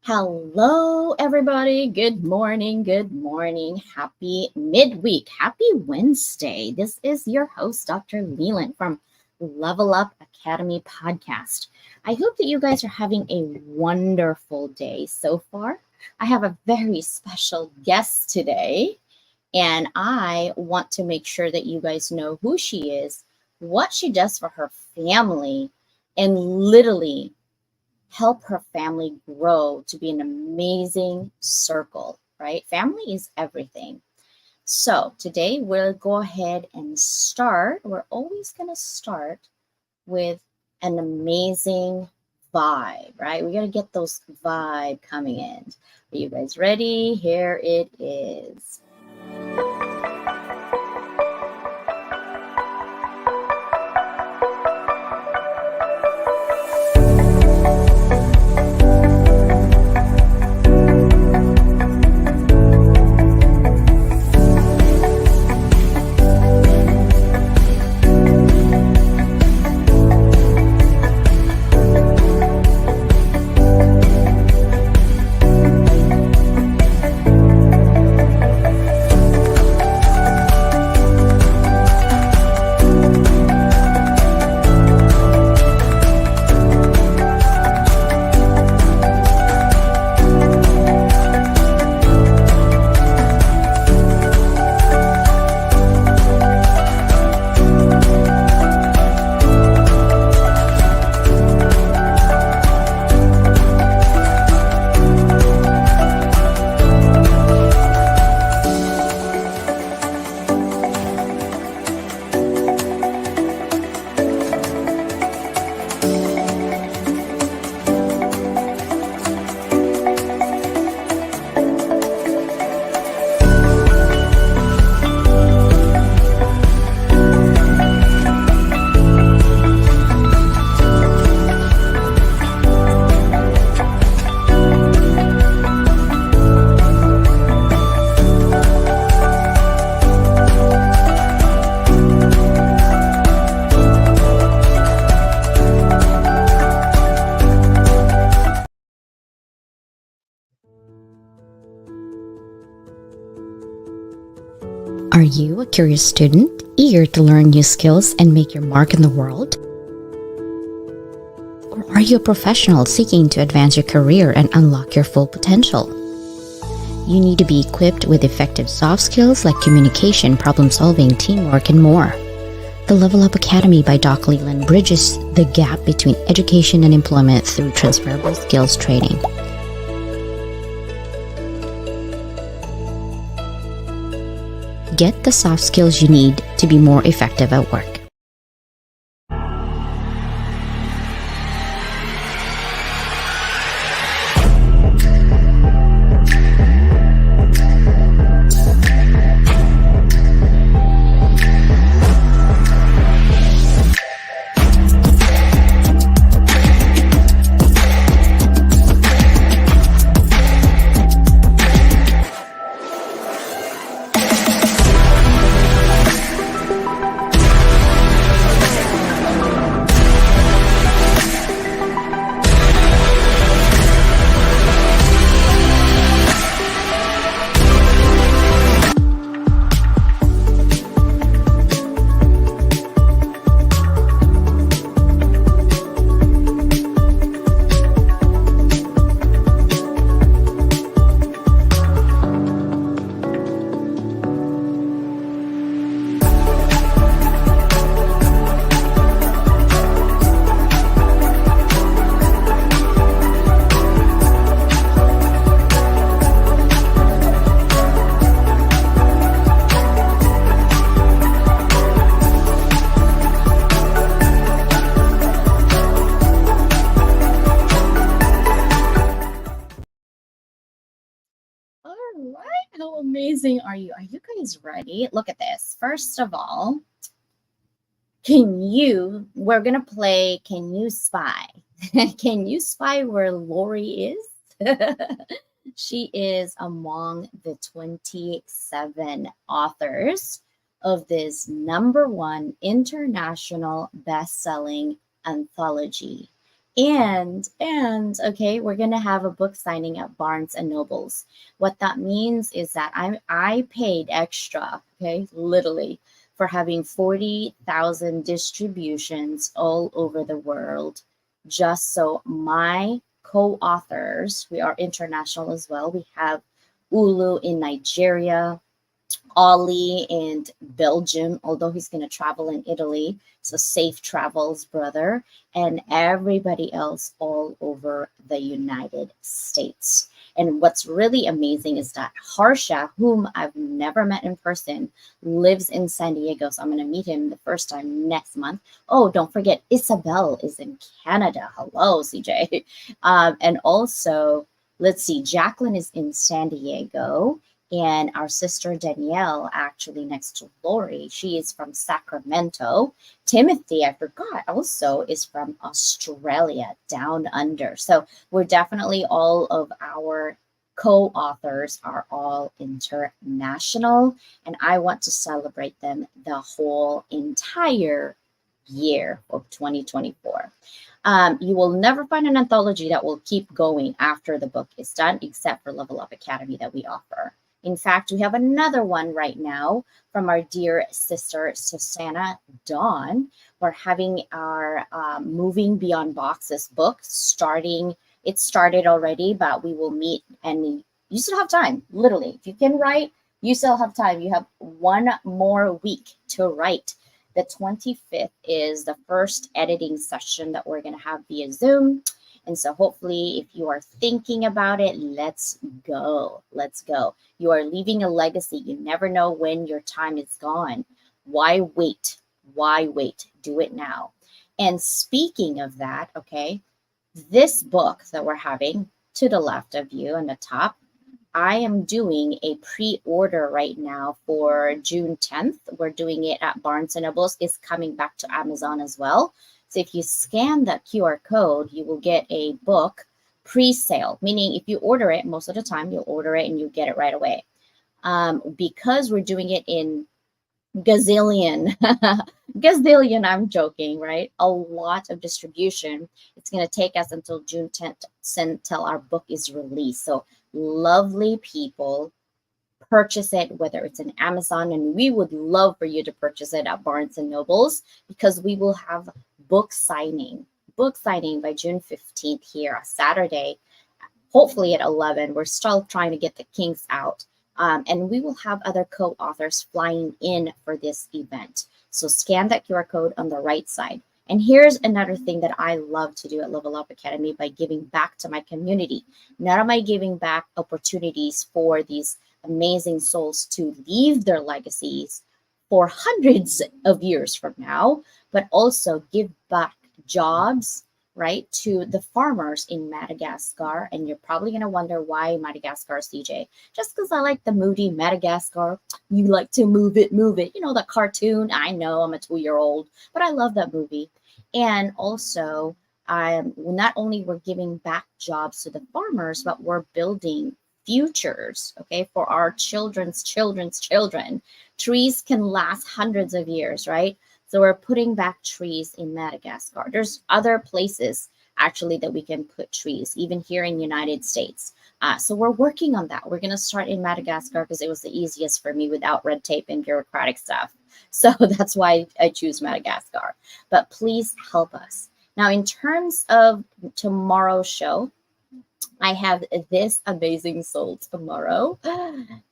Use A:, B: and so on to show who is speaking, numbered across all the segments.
A: Hello, everybody. Good morning. Good morning. Happy midweek. Happy Wednesday. This is your host, Dr. Leland from Level Up Academy podcast. I hope that you guys are having a wonderful day so far. I have a very special guest today, and I want to make sure that you guys know who she is, what she does for her family, and literally help her family grow to be an amazing circle, right? Family is everything. So today we'll go ahead and start. We're always going to start with an amazing vibe, right? We got to get those vibe coming in. Are you guys ready? Here it is.
B: Are you a curious student, eager to learn new skills and make your mark in the world? Or are you a professional seeking to advance your career and unlock your full potential? You need to be equipped with effective soft skills like communication, problem solving, teamwork, and more. The Level Up Academy by Doc Leland bridges the gap between education and employment through transferable skills training. Get the soft skills you need to be more effective at work.
A: All right. How amazing are you? Are you guys ready? Look at this. First of all, we're going to play Can You Spy? Can you spy where Laurie is? She is among the 27 authors of this number one international best-selling anthology. And okay, we're gonna have a book signing at Barnes and Nobles. What that means is that I paid extra, okay, literally, for having 40,000 distributions all over the world, just so my co-authors, we are international as well. We have Ulu in Nigeria, Ollie in Belgium, although he's going to travel in Italy. So safe travels, brother, and everybody else all over the United States. And what's really amazing is that Harsha, whom I've never met in person, lives in San Diego. So I'm going to meet him the first time next month. Oh, don't forget, Isabel is in Canada. Hello, CJ. And also, let's see, Jacqueline is in San Diego, and our sister Danielle, actually next to Laurie, she is from Sacramento. Timothy, I forgot, also is from Australia, down under. So we're definitely, all of our co-authors are all international, and I want to celebrate them the whole entire year of 2024. You will never find an anthology that will keep going after the book is done, except for Level Up Academy that we offer. In fact, we have another one right now from our dear sister, Susanna Dawn. We're having our Moving Beyond Boxes book starting. It started already, but we will meet, and you still have time. Literally, if you can write, you still have time. You have one more week to write. The 25th is the first editing session that we're going to have via Zoom. And so hopefully, if you are thinking about it, let's go. Let's go. You are leaving a legacy. You never know when your time is gone. Why wait? Why wait? Do it now. And speaking of that, okay, this book that we're having to the left of you on the top, I am doing a pre-order right now for June 10th. We're doing it at Barnes and Nobles. It's coming back to Amazon as well. So if you scan that QR code, you will get a book pre-sale, meaning if you order it, most of the time you'll order it and you get it right away. Because we're doing it in gazillion, gazillion, I'm joking, right? A lot of distribution. It's going to take us until June 10th until our book is released. So lovely people, purchase it, whether it's in Amazon, and we would love for you to purchase it at Barnes and Nobles, because we will have book signing by June 15th here, a Saturday, hopefully at 11. We're still trying to get the kinks out. And we will have other co-authors flying in for this event. So scan that QR code on the right side. And here's another thing that I love to do at Level Up Academy by giving back to my community. Not am I giving back opportunities for these amazing souls to leave their legacies for hundreds of years from now, but also give back jobs, right, to the farmers in Madagascar. And you're probably going to wonder why Madagascar, CJ. Just because I like the moody Madagascar. You like to move it, move it. You know, the cartoon. I know I'm a 2-year-old, but I love that movie. And also, not only we're giving back jobs to the farmers, but we're building futures, okay, for our children's children's children. Trees can last hundreds of years, right? So we're putting back trees in Madagascar. There's other places actually that we can put trees, even here in the United States. So we're working on that. We're going to start in Madagascar because it was the easiest for me without red tape and bureaucratic stuff. So that's why I choose Madagascar. But please help us. Now, in terms of tomorrow's show, I have this amazing soul tomorrow.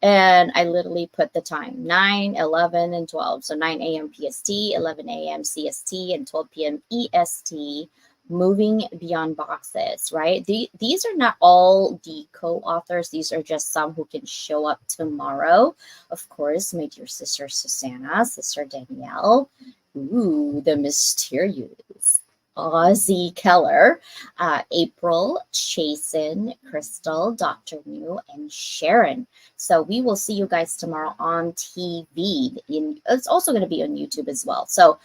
A: And I literally put the time 9, 11, and 12. So 9 a.m. PST, 11 a.m. CST, and 12 p.m. EST. Moving Beyond Boxes, right? These are not all the co-authors. These are just some who can show up tomorrow. Of course, my dear sister Susanna, sister Danielle. Ooh, the mysterious Ozzy Keller, April, Chasen, Crystal, Dr. New, and Sharon. So we will see you guys tomorrow on TV. It's also going to be on YouTube as well. So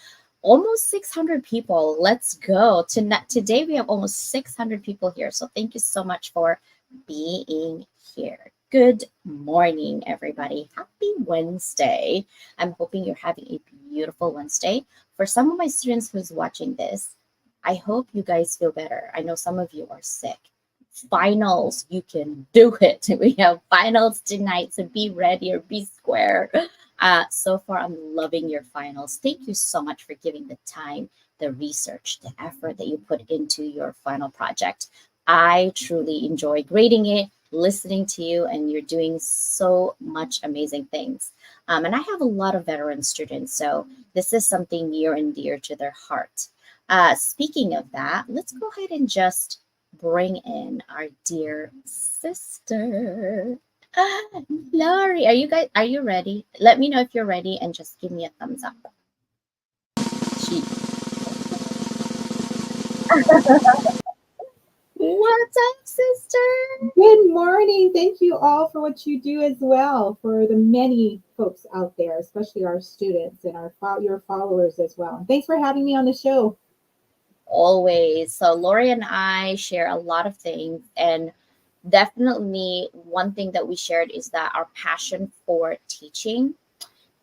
A: almost 600 people. Let's go. Today we have almost 600 people here. So thank you so much for being here. Good morning, everybody. Happy Wednesday. I'm hoping you're having a beautiful Wednesday. For some of my students who's watching this, I hope you guys feel better. I know some of you are sick. Finals, you can do it. We have finals tonight, so be ready or be square. So far, I'm loving your finals. Thank you so much for giving the time, the research, the effort that you put into your final project. I truly enjoy grading it, listening to you, and you're doing so much amazing things. And I have a lot of veteran students, so this is something near and dear to their heart. Speaking of that, let's go ahead and just bring in our dear sister. Laurie, are you ready? Let me know if you're ready and just give me a thumbs up. She, what's up, sister?
C: Good morning. Thank you all for what you do as well, for the many folks out there, especially our students and your followers as well. And thanks for having me on the show.
A: Always. So Lori and I share a lot of things, and definitely one thing that we shared is that our passion for teaching,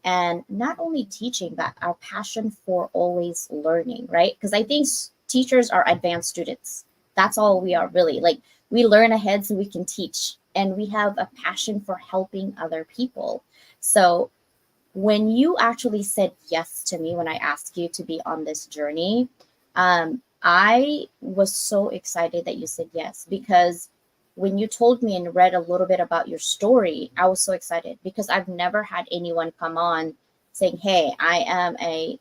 A: and not only teaching, but our passion for always learning, right? Because I think teachers are advanced students. That's all we are really. Like, we learn ahead so we can teach, and we have a passion for helping other people. So when you actually said yes to me when I asked you to be on this journey, I was so excited that you said yes, because when you told me and read a little bit about your story, I was so excited because I've never had anyone come on saying, "Hey, I am a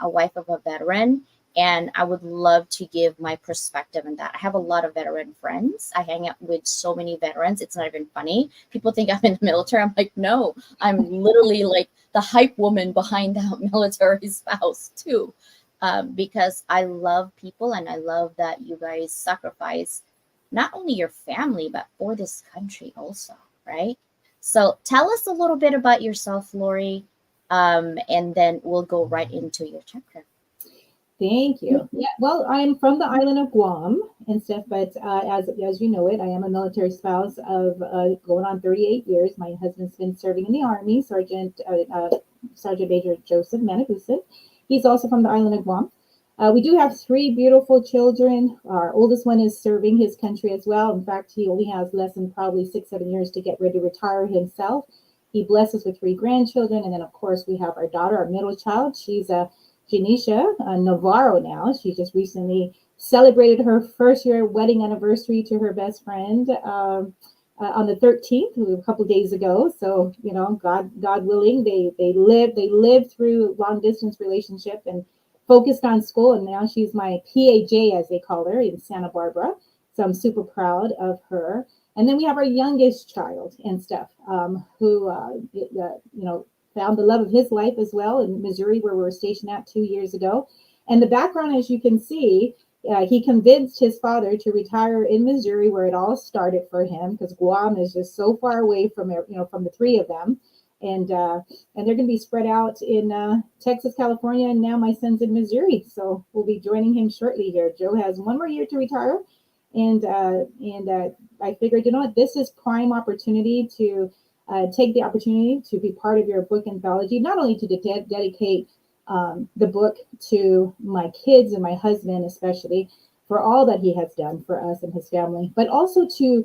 A: wife of a veteran, and I would love to give my perspective on that." I have a lot of veteran friends. I hang out with so many veterans. It's not even funny. People think I'm in the military. I'm like, no, I'm literally like the hype woman behind that military spouse too, because I love people and I love that you guys sacrifice not only your family but for this country also, right? So tell us a little bit about yourself, Lori, and then we'll go right into your chapter.
C: Thank you. Yeah, well, I'm from the island of Guam and stuff, but as you know it, I am a military spouse of going on 38 years. My husband's been serving in the Army, Sergeant Major Joseph Manibusan. He's also from the island of Guam. We do have three beautiful children. Our oldest one is serving his country as well. In fact, he only has less than probably 6, 7 years to get ready to retire himself. He blesses with three grandchildren. And then, of course, we have our daughter, our middle child. She's a Janisha Navarro now. She just recently celebrated her first year wedding anniversary to her best friend on the 13th, a couple of days ago. So, you know, God willing, they lived through long distance relationship and focused on school. And now she's my PAJ, as they call her, in Santa Barbara. So I'm super proud of her. And then we have our youngest child and stuff, who, found the love of his life as well in Missouri, where we were stationed at 2 years ago. And the background, as you can see, he convinced his father to retire in Missouri, where it all started for him, because Guam is just so far away from from the three of them, and they're going to be spread out in Texas, California, and now my son's in Missouri, so we'll be joining him shortly here. Joe has one more year to retire, and I figured, you know what, this is prime opportunity to take the opportunity to be part of your book anthology, not only to dedicate the book to my kids and my husband, especially for all that he has done for us and his family, but also to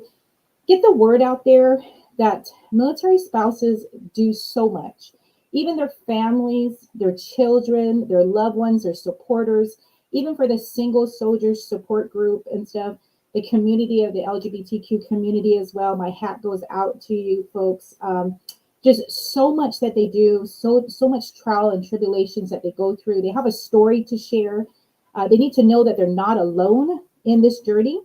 C: get the word out there that military spouses do so much. Even their families, their children, their loved ones, their supporters, even for the single soldiers support group and stuff, the community of the LGBTQ community as well. My hat goes out to you folks. Just so much that they do, so much trial and tribulations that they go through. They have a story to share. They need to know that they're not alone in this journey,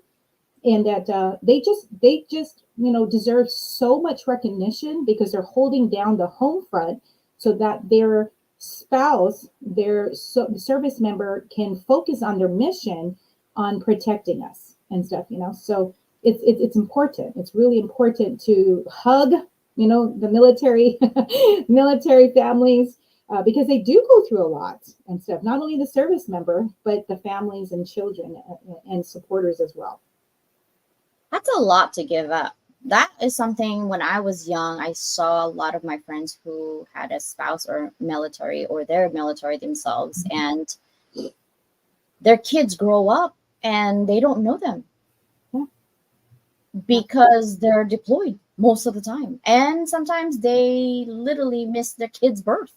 C: and that they just deserve so much recognition because they're holding down the home front so that their spouse, their service member, can focus on their mission on protecting us and stuff. So it's important. It's really important to hug the military families, because they do go through a lot and stuff. Not only the service member, but the families and children and supporters as well.
A: That's a lot to give up. That is something when I was young, I saw a lot of my friends who had a spouse or military or they're military themselves. And their kids grow up and they don't know them
C: Yeah.
A: because they're deployed most of the time. And sometimes they literally miss their kid's birth.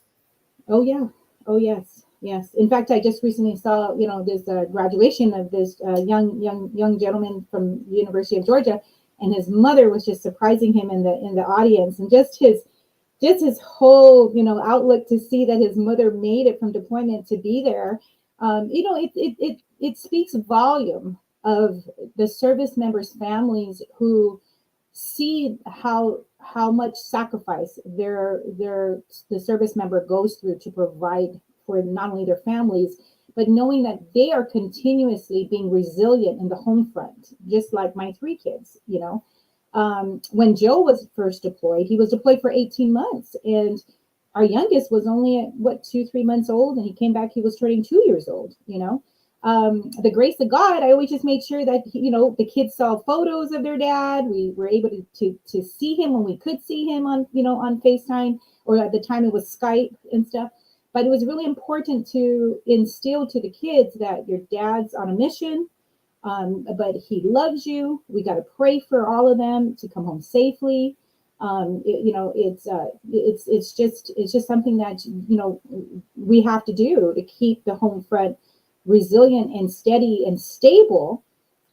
C: Oh yeah. Oh yes. Yes. In fact, I just recently saw, this graduation of this young gentleman from the University of Georgia, and his mother was just surprising him in the audience, and just his whole, outlook to see that his mother made it from deployment to be there. It speaks volume of the service members' families who see how much sacrifice the service member goes through to provide for not only their families, but knowing that they are continuously being resilient in the home front, just like my three kids. When Joe was first deployed, he was deployed for 18 months, and our youngest was only at what 2 3 months old, and he came back, he was turning 2 years old. The grace of God, I always just made sure that the kids saw photos of their dad. We were able to see him when we could see him on FaceTime, or at the time it was Skype and stuff. But it was really important to instill to the kids that your dad's on a mission, but he loves you. We got to pray for all of them to come home safely. It's just something that we have to do to keep the home front resilient and steady and stable.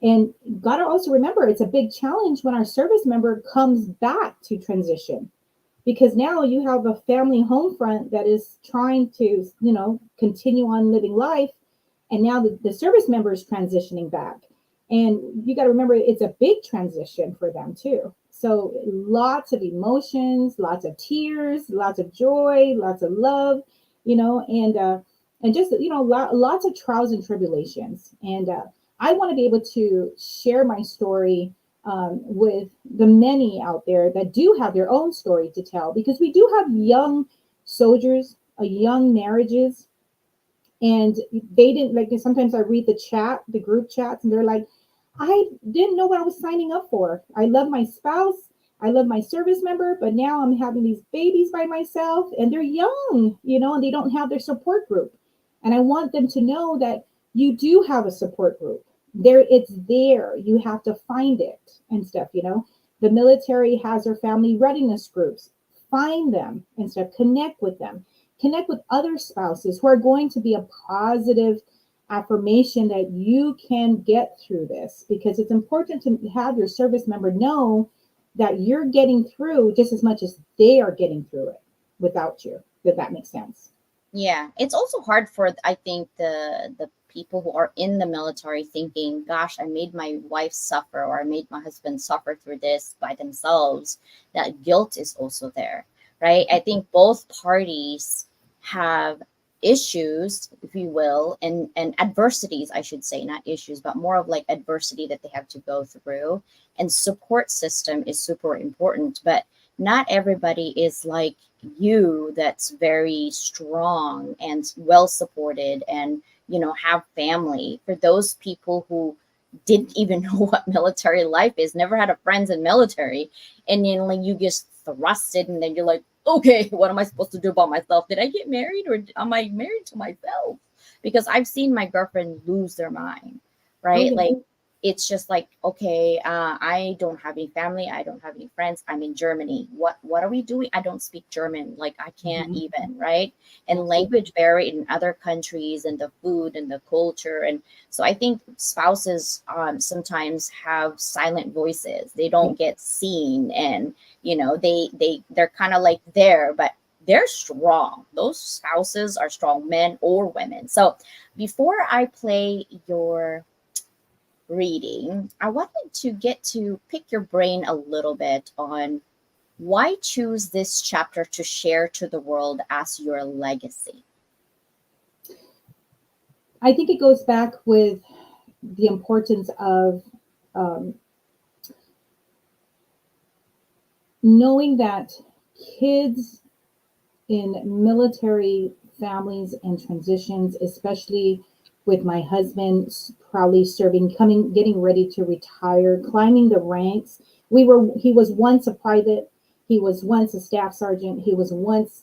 C: And got to also remember, it's a big challenge when our service member comes back to transition, because now you have a family home front that is trying to continue on living life, and now the service member is transitioning back, and you got to remember it's a big transition for them too. So lots of emotions, lots of tears, lots of joy, lots of love, and just lots of trials and tribulations. And I want to be able to share my story with the many out there that do have their own story to tell, because we do have young soldiers, young marriages, and they didn't like. Sometimes I read the group chats, and they're like, I didn't know what I was signing up for. I love my spouse, I love my service member, but now I'm having these babies by myself, and they're young, and they don't have their support group. And I want them to know that you do have a support group. It's there. You have to find it and stuff. The military has their family readiness groups. Find them and stuff. Connect with them. Connect with other spouses who are going to be a positive affirmation that you can get through this, because it's important to have your service member know that you're getting through just as much as they are getting through it without you. If that makes sense.
A: Yeah, it's also hard for, I think, the people who are in the military thinking, gosh, I made my wife suffer, or I made my husband suffer through this by themselves. That guilt is also there, right? I think both parties have issues, if you will, and adversities, I should say, not issues, but more of like adversity that they have to go through. And support system is super important, but not everybody is like you, that's very strong and well supported, and have family. For those people who didn't even know what military life is, never had a friends in military, and then like you just thrusted, and then you're like, okay, what am I supposed to do about myself? Did I get married, or am I married to myself? Because I've seen my girlfriend lose their mind,
C: Oh
A: right?
C: yeah.
A: Like, it's just like, okay, I don't have any family, I don't have any friends, I'm in Germany, what are we doing? I don't speak German, like I can't
C: Mhm.
A: even, right? And
C: Absolutely.
A: language barrier in other countries, and the food and the culture. And so I think spouses sometimes have silent voices, they
C: Yeah.
A: don't get seen, and they're kind of like there, but they're strong. Those spouses are strong, men or women. So before I play your reading, I wanted to get to pick your brain a little bit on why choose this chapter to share to the world as your legacy.
C: I think it goes back with the importance of um, knowing that kids in military families and transitions, especially with my husband proudly serving, getting ready to retire, climbing the ranks. He was once a private. He was once a staff sergeant. He was once,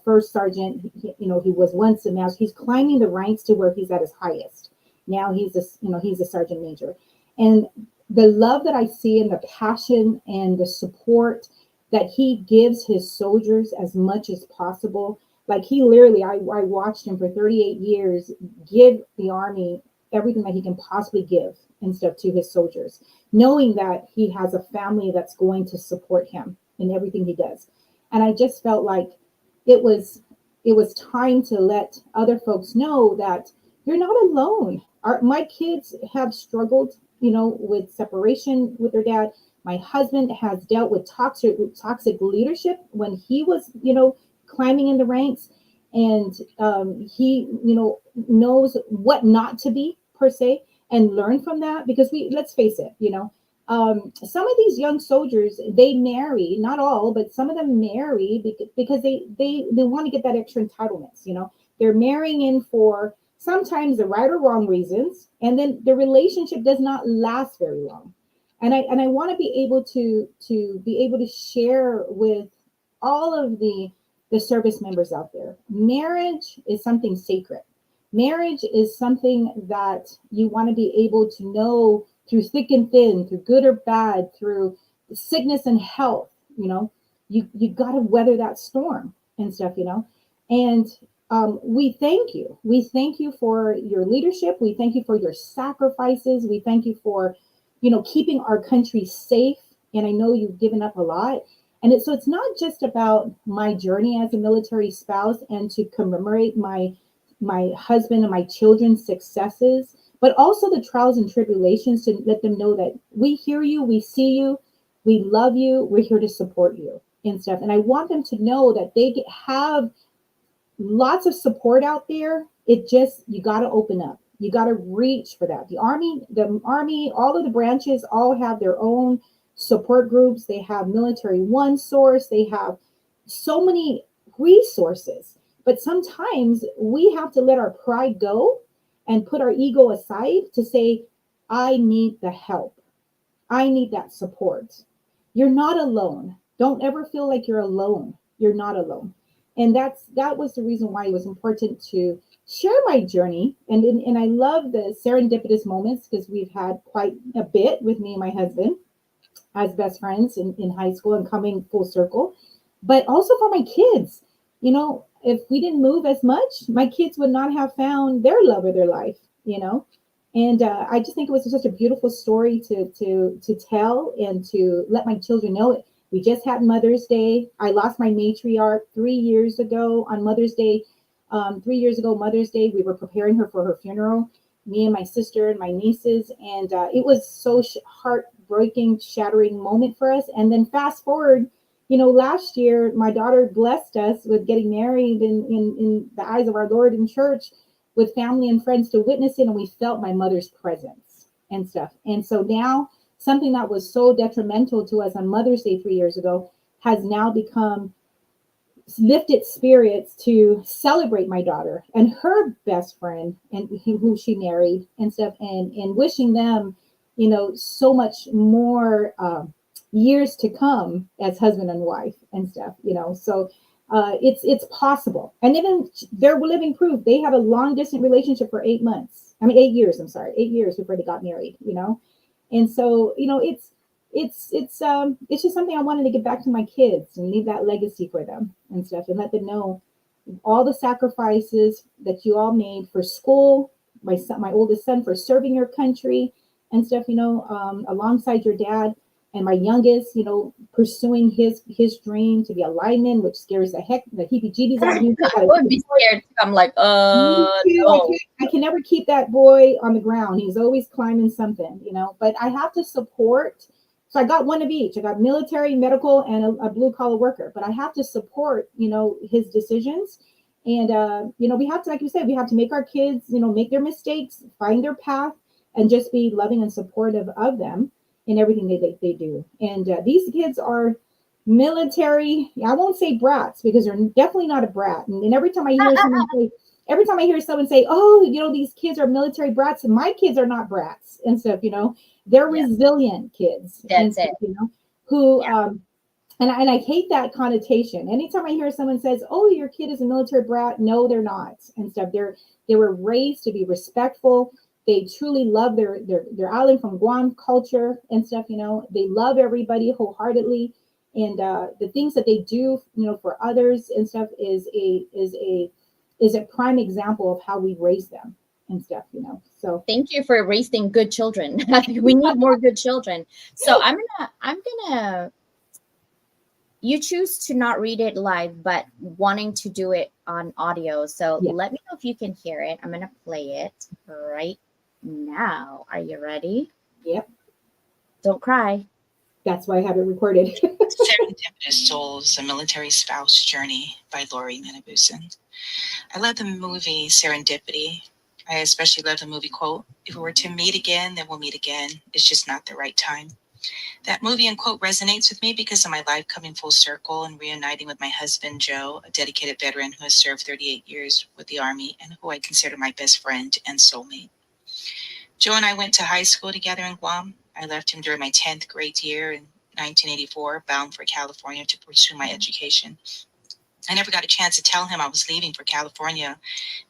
C: first sergeant. He was once a master. He's climbing the ranks to where he's at his highest. Now he's a sergeant major. And the love that I see and the passion and the support that he gives his soldiers as much as possible. Like he literally, I watched him for 38 years give the Army everything that he can possibly give and stuff to his soldiers, knowing that he has a family that's going to support him in everything he does. And I just felt like it was time to let other folks know that you're not alone. My kids have struggled, with separation with their dad. My husband has dealt with toxic leadership when he was, climbing in the ranks, and he, knows what not to be per se, and learn from that. Because let's face it, some of these young soldiers, they marry, not all, but some of them marry because they want to get that extra entitlements. They're marrying in for sometimes the right or wrong reasons, and then the relationship does not last very long. And I want to be able to share with all of the service members out there. Marriage is something sacred. Marriage is something that you want to be able to know through thick and thin, through good or bad, through sickness and health. You got to weather that storm and stuff. And we thank you. We thank you for your leadership. We thank you for your sacrifices. We thank you for, keeping our country safe. And I know you've given up a lot. And so it's not just about my journey as a military spouse and to commemorate my husband and my children's successes, but also the trials and tribulations, to let them know that we hear you, we see you, we love you, we're here to support you and stuff. And I want them to know that they have lots of support out there. You got to open up. You got to reach for that. The Army, all of the branches all have their own support groups. They have Military One Source. They have so many resources. But sometimes we have to let our pride go and put our ego aside to say, I need the help. I need that support. You're not alone. Don't ever feel like you're alone. You're not alone. And that was the reason why it was important to share my journey. And I love the serendipitous moments, because we've had quite a bit with me and my husband as best friends in high school and coming full circle. But also for my kids, if we didn't move as much, my kids would not have found their love of their life, And I just think it was such a beautiful story to tell and to let my children know it. We just had Mother's Day. I lost my matriarch 3 years ago on Mother's Day. 3 years ago, Mother's Day, we were preparing her for her funeral, me and my sister and my nieces. And it was so heartbreaking, shattering moment for us. And then fast forward, last year, my daughter blessed us with getting married in the eyes of our Lord in church, with family and friends to witness it. And we felt my mother's presence and stuff. And so now, something that was so detrimental to us on Mother's Day 3 years ago has now become lifted spirits to celebrate my daughter and her best friend, and who she married and stuff, and wishing them, so much more years to come as husband and wife and stuff, So it's possible. And even they're living proof. They have a long distance relationship for 8 months. 8 years. I'm sorry, 8 years before they got married. And so, it's just something I wanted to give back to my kids and leave that legacy for them and stuff, and let them know all the sacrifices that you all made for school, my oldest son for serving your country and stuff, alongside your dad, and my youngest, pursuing his dream to be a lineman, which scares the heebie-jeebies out of me.
A: I would be scared. I'm like, no.
C: I can never keep that boy on the ground. He's always climbing something, but I have to support. So I got one of each. I got military, medical, and a blue collar worker, but I have to support, his decisions. And, we have to, like you said, we have to make our kids, make their mistakes, find their path, and just be loving and supportive of them in everything they do. And these kids are military. I won't say brats, because they're definitely not a brat. And every time I hear someone say, oh, these kids are military brats, and my kids are not brats and stuff, they're resilient kids.
A: That's it.
C: Who And I hate that connotation. Anytime I hear someone says, "Oh, your kid is a military brat," no, they're not, and stuff. They were raised to be respectful. They truly love their island from Guam culture and stuff. They love everybody wholeheartedly, and the things that they do, for others and stuff is a prime example of how we raise them and stuff. So
A: Thank you for raising good children. We need more good children. So I'm gonna you choose to not read it live, but wanting to do it on audio. So
C: yeah,
A: let me know if you can hear it. I'm gonna play it right now. Are you ready?
C: yep.
A: Don't cry.
C: That's why I have it recorded.
D: Serendipitous Souls, A Military Spouse Journey by Laurie Manibusan. I love the movie Serendipity. I especially love the movie quote, "If we were to meet again, then we'll meet again. It's just not the right time." That movie and quote resonates with me because of my life coming full circle and reuniting with my husband, Joe, a dedicated veteran who has served 38 years with the Army and who I consider my best friend and soulmate. Joe and I went to high school together in Guam. I left him during my 10th grade year in 1984, bound for California to pursue my education. I never got a chance to tell him I was leaving for California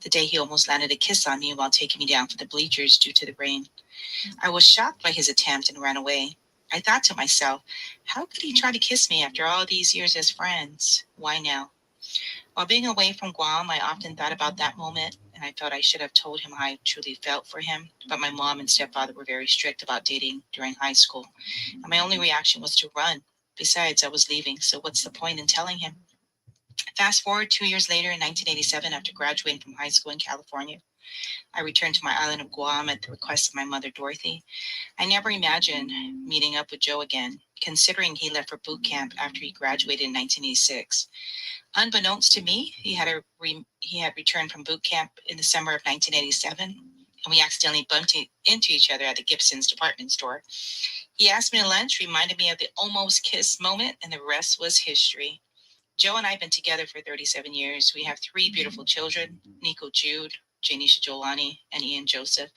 D: the day he almost landed a kiss on me while taking me down for the bleachers due to the rain. I was shocked by his attempt and ran away. I thought to myself, how could he try to kiss me after all these years as friends? Why now? While being away from Guam, I often thought about that moment, and I felt I should have told him how I truly felt for him. But my mom and stepfather were very strict about dating during high school, and my only reaction was to run. Besides, I was leaving, so what's the point in telling him? Fast forward 2 years later in 1987, after graduating from high school in California, I returned to my island of Guam at the request of my mother, Dorothy. I never imagined meeting up with Joe again, considering he left for boot camp after he graduated in 1986. Unbeknownst to me, he had returned from boot camp in the summer of 1987, and we accidentally bumped into each other at the Gibson's department store. He asked me to lunch, reminded me of the almost kiss moment, and the rest was history. Joe and I have been together for 37 years. We have three beautiful children, Nico Jude, Janisha Jolani, and Ian Joseph.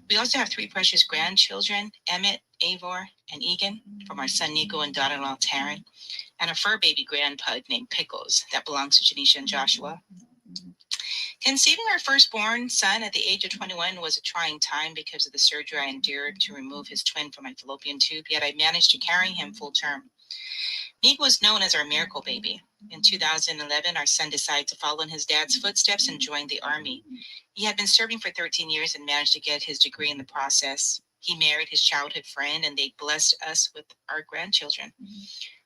D: We also have three precious grandchildren, Emmett, Avor, and Egan, from our son Nico and daughter-in-law Taryn, and a fur baby grandpug named Pickles that belongs to Janisha and Joshua. Conceiving our firstborn son at the age of 21 was a trying time because of the surgery I endured to remove his twin from my fallopian tube, yet I managed to carry him full term. Nico was known as our miracle baby. In 2011, our son decided to follow in his dad's footsteps and joined the Army. He had been serving for 13 years and managed to get his degree in the process. He married his childhood friend, and they blessed us with our grandchildren.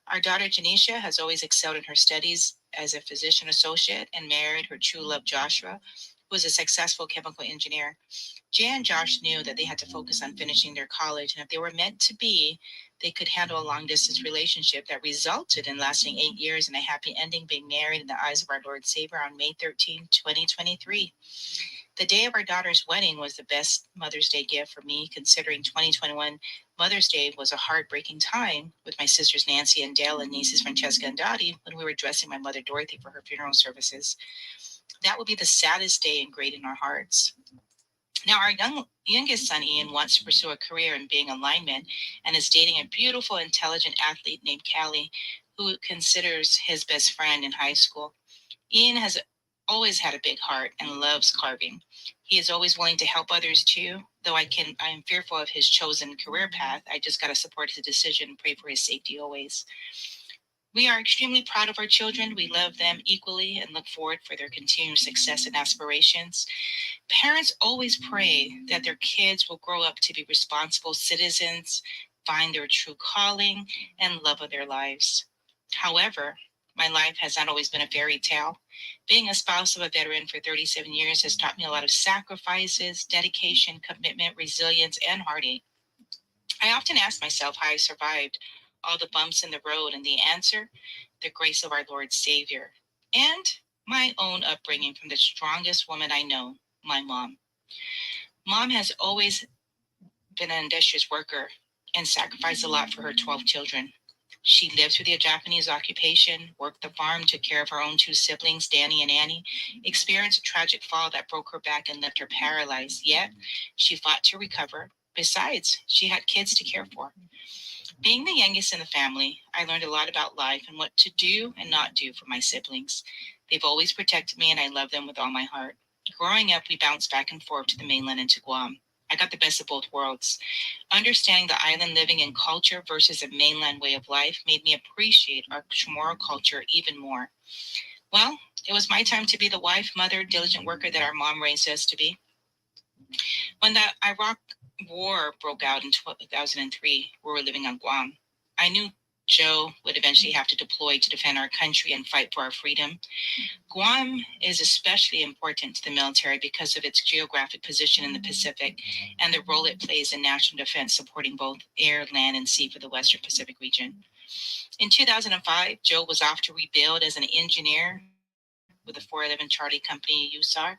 D: Our daughter Janisha has always excelled in her studies as a physician associate and married her true love Joshua, who is a successful chemical engineer. Jay and Josh knew that they had to focus on finishing their college, and if they were meant to be, they could handle a long distance relationship that resulted in lasting 8 years and a happy ending, being married in the eyes of our Lord Savior on May 13, 2023. The day of our daughter's wedding was the best Mother's Day gift for me, considering 2021 Mother's Day was a heartbreaking time with my sisters Nancy and Dale and nieces Francesca and Dottie when we were dressing my mother Dorothy for her funeral services. That will be the saddest day engraved in our hearts. Now, our youngest son, Ian, wants to pursue a career in being a lineman and is dating a beautiful, intelligent athlete named Callie, who considers his best friend in high school. Ian has always had a big heart and loves carving. He is always willing to help others too, though I am fearful of his chosen career path. I just got to support his decision and pray for his safety always. We are extremely proud of our children. We love them equally and look forward for their continued success and aspirations. Parents always pray that their kids will grow up to be responsible citizens, find their true calling, and love of their lives. However, my life has not always been a fairy tale. Being a spouse of a veteran for 37 years has taught me a lot of sacrifices, dedication, commitment, resilience, and heartache. I often ask myself how I survived all the bumps in the road, and the answer, the grace of our Lord Savior, and my own upbringing from the strongest woman I know, my mom. Mom has always been an industrious worker and sacrificed a lot for her 12 children. She lived through the Japanese occupation, worked the farm, took care of her own two siblings, Danny and Annie, experienced a tragic fall that broke her back and left her paralyzed. Yet, she fought to recover. Besides, she had kids to care for. Being the youngest in the family, I learned a lot about life and what to do and not do for my siblings. They've always protected me, and I love them with all my heart. Growing up, we bounced back and forth to the mainland and to Guam. I got the best of both worlds. Understanding the island living and culture versus a mainland way of life made me appreciate our Chamorro culture even more. Well, it was my time to be the wife, mother, diligent worker that our mom raised us to be. When the Iraq War broke out in 2003, we were living on Guam. I knew Joe would eventually have to deploy to defend our country and fight for our freedom. Guam is especially important to the military because of its geographic position in the Pacific and the role it plays in national defense, supporting both air, land, and sea for the Western Pacific region. In 2005, Joe was off to rebuild as an engineer with the 411 Charlie Company, USAR.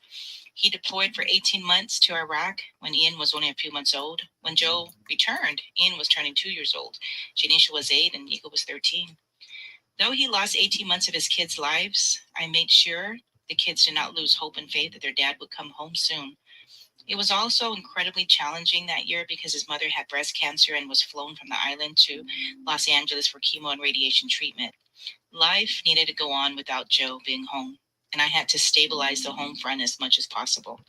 D: He deployed for 18 months to Iraq when Ian was only a few months old. When Joe returned, Ian was turning 2 years old. Janisha was 8 and Nico was 13. Though he lost 18 months of his kids' lives, I made sure the kids did not lose hope and faith that their dad would come home soon. It was also incredibly challenging that year because his mother had breast cancer and was flown from the island to Los Angeles for chemo and radiation treatment. Life needed to go on without Joe being home, and I had to stabilize the home front as much as possible.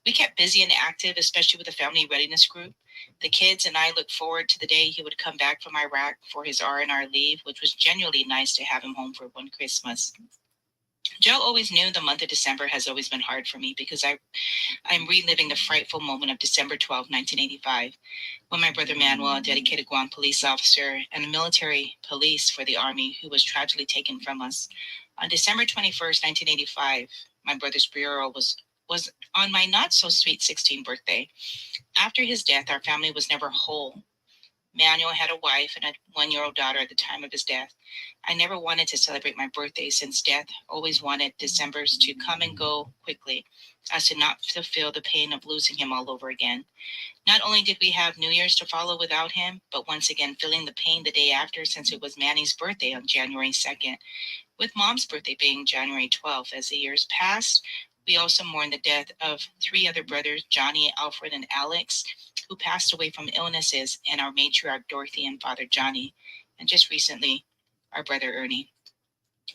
D: We kept busy and active, especially with the family readiness group. The kids and I looked forward to the day he would come back from Iraq for his R&R leave, which was genuinely nice to have him home for one Christmas. Joe always knew the month of December has always been hard for me because I'm reliving the frightful moment of December 12, 1985, when my brother Manuel, a dedicated Guam police officer and a military police for the Army, who was tragically taken from us. On December 21st, 1985, my brother's bureau was on my not so sweet 16th birthday. After his death, our family was never whole. Manuel had a wife and a 1-year-old daughter at the time of his death. I never wanted to celebrate my birthday since death always wanted Decembers to come and go quickly, as to not to feel the pain of losing him all over again. Not only did we have New Year's to follow without him, but once again feeling the pain the day after since it was Manny's birthday on January 2nd, with Mom's birthday being January 12th. As the years passed, we also mourned the death of 3 other brothers, Johnny, Alfred, and Alex, who passed away from illnesses, and our matriarch Dorothy and Father Johnny, and just recently, our brother Ernie.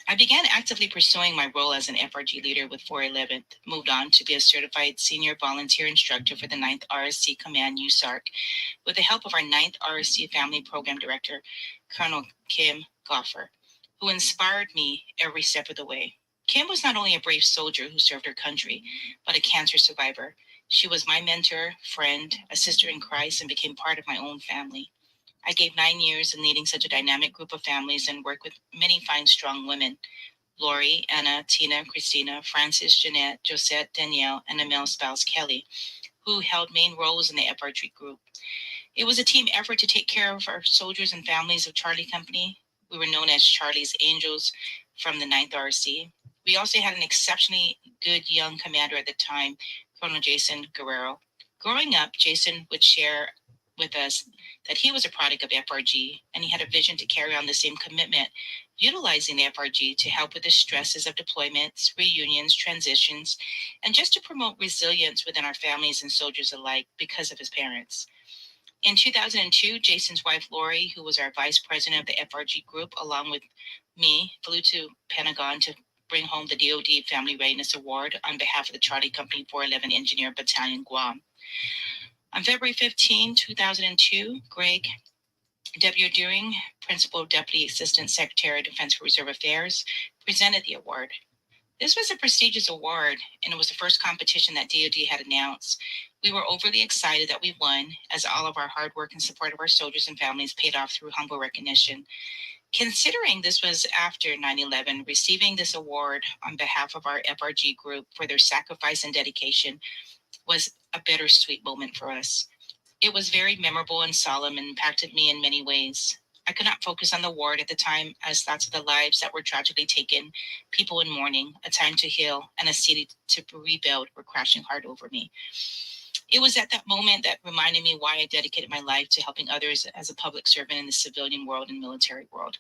D: I began actively pursuing my role as an FRG leader with 411th, moved on to be a certified senior volunteer instructor for the 9th RSC Command USARC, with the help of our 9th RSC Family Program Director, Colonel Kim Goffer, who inspired me every step of the way. Kim was not only a brave soldier who served her country, but a cancer survivor. She was my mentor, friend, a sister in Christ, and became part of my own family. I gave 9 years in leading such a dynamic group of families and worked with many fine, strong women: Laurie, Anna, Tina, Christina, Frances, Jeanette, Josette, Danielle, and Amel's spouse, Kelly, who held main roles in the FRG group. It was a team effort to take care of our soldiers and families of Charlie Company. We were known as Charlie's Angels from the 9th RC. We also had an exceptionally good young commander at the time, Colonel Jason Guerrero. Growing up, Jason would share with us that he was a product of FRG, and he had a vision to carry on the same commitment, utilizing the FRG to help with the stresses of deployments, reunions, transitions, and just to promote resilience within our families and soldiers alike because of his parents. In 2002, Jason's wife, Laurie, who was our vice president of the FRG group, along with me, flew to Pentagon to bring home the DoD Family Readiness Award on behalf of the Charlie Company 411 Engineer Battalion, Guam. On February 15, 2002, Greg W. Deering, Principal Deputy Assistant Secretary of Defense for Reserve Affairs, presented the award. This was a prestigious award, and it was the first competition that DoD had announced. We were overly excited that we won, as all of our hard work and support of our soldiers and families paid off through humble recognition. Considering this was after 9/11, receiving this award on behalf of our FRG group for their sacrifice and dedication was a bittersweet moment for us. It was very memorable and solemn and impacted me in many ways. I could not focus on the award at the time, as thoughts of the lives that were tragically taken, people in mourning, a time to heal, and a city to rebuild were crashing hard over me. It was at that moment that reminded me why I dedicated my life to helping others as a public servant in the civilian world and military world.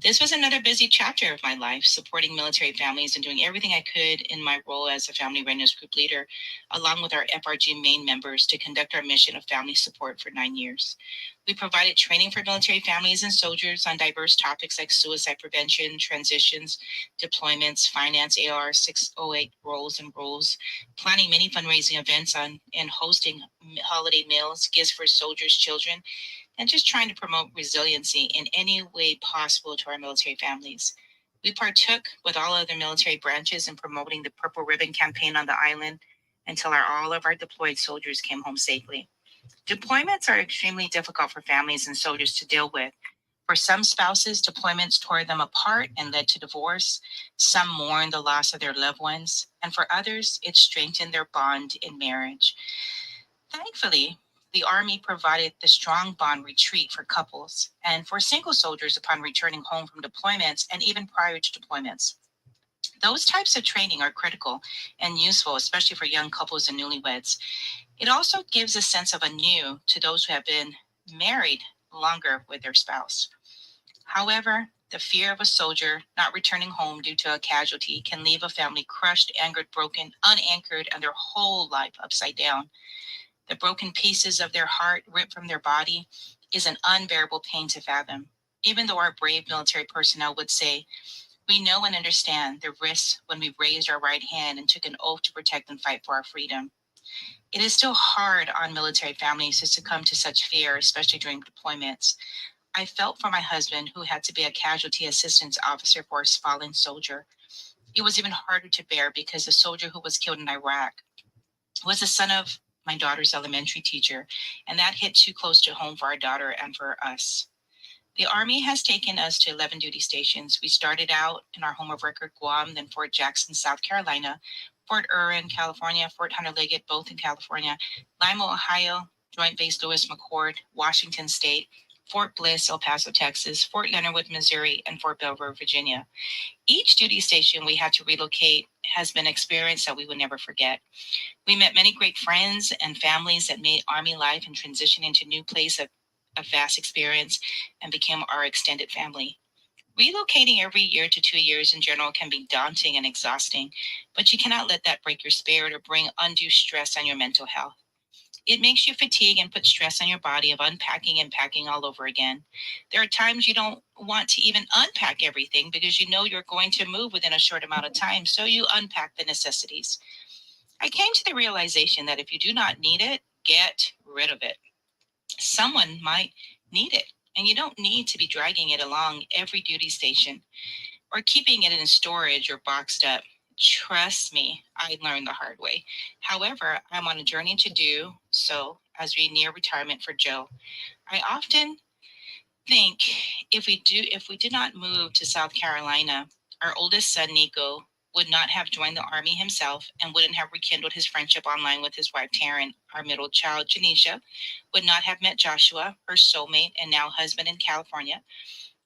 D: This was another busy chapter of my life, supporting military families and doing everything I could in my role as a family readiness group leader, along with our FRG main members, to conduct our mission of family support for 9 years. We provided training for military families and soldiers on diverse topics like suicide prevention, transitions, deployments, finance, AR 608 roles and rules, planning many fundraising events and hosting holiday meals, gifts for soldiers' children, and just trying to promote resiliency in any way possible to our military families. We partook with all other military branches in promoting the Purple Ribbon campaign on the island until all of our deployed soldiers came home safely. Deployments are extremely difficult for families and soldiers to deal with. For some spouses, deployments tore them apart and led to divorce. Some mourned the loss of their loved ones. And for others, it strengthened their bond in marriage. Thankfully, the Army provided the strong bond retreat for couples and for single soldiers upon returning home from deployments and even prior to deployments. Those types of training are critical and useful, especially for young couples and newlyweds. It also gives a sense of anew to those who have been married longer with their spouse. However, the fear of a soldier not returning home due to a casualty can leave a family crushed, angered, broken, unanchored, and their whole life upside down. The broken pieces of their heart ripped from their body is an unbearable pain to fathom. Even though our brave military personnel would say, we know and understand the risks when we raised our right hand and took an oath to protect and fight for our freedom. It is still hard on military families to succumb to such fear, especially during deployments. I felt for my husband, who had to be a casualty assistance officer for a fallen soldier. It was even harder to bear because the soldier who was killed in Iraq was the son of my daughter's elementary teacher, and that hit too close to home for our daughter and for us. The Army has taken us to 11 duty stations. We started out in our home of record, Guam, then Fort Jackson, South Carolina, Fort Irwin, California, Fort Hunter Liggett, both in California, Lima, Ohio, Joint Base Lewis McChord, Washington State, Fort Bliss, El Paso, Texas, Fort Leonard Wood, Missouri, and Fort Belvoir, Virginia. Each duty station we had to relocate has been an experience that we will never forget. We met many great friends and families that made Army life and transition into new place a vast experience and became our extended family. Relocating every year to 2 years in general can be daunting and exhausting, but you cannot let that break your spirit or bring undue stress on your mental health. It makes you fatigue and put stress on your body of unpacking and packing all over again. There are times you don't want to even unpack everything because you know you're going to move within a short amount of time, so you unpack the necessities. I came to the realization that if you do not need it, get rid of it. Someone might need it, and you don't need to be dragging it along every duty station or keeping it in storage or boxed up. Trust me, I learned the hard way. However, I'm on a journey to do so as we near retirement for Joe. I often think if we did not move to South Carolina, our oldest son Nico would not have joined the Army himself and wouldn't have rekindled his friendship online with his wife Taryn. Our middle child Janisha would not have met Joshua, her soulmate and now husband in California.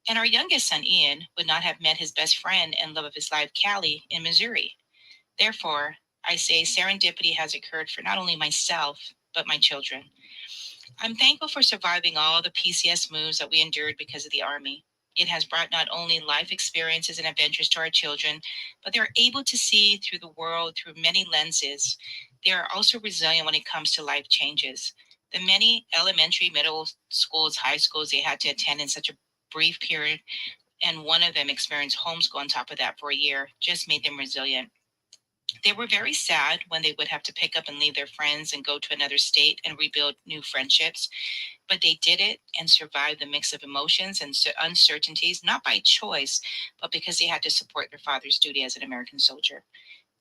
D: And our youngest son Ian would not have met his best friend and love of his life Callie in Missouri. Therefore, I say serendipity has occurred for not only myself, but my children. I'm thankful for surviving all the PCS moves that we endured because of the Army. It has brought not only life experiences and adventures to our children, but they're able to see through the world through many lenses. They are also resilient when it comes to life changes. The many elementary, middle schools, high schools they had to attend in such a brief period, and one of them experienced homeschool on top of that for a year, just made them resilient. They were very sad when they would have to pick up and leave their friends and go to another state and rebuild new friendships. But they did it and survived the mix of emotions and uncertainties, not by choice, but because they had to support their father's duty as an American soldier.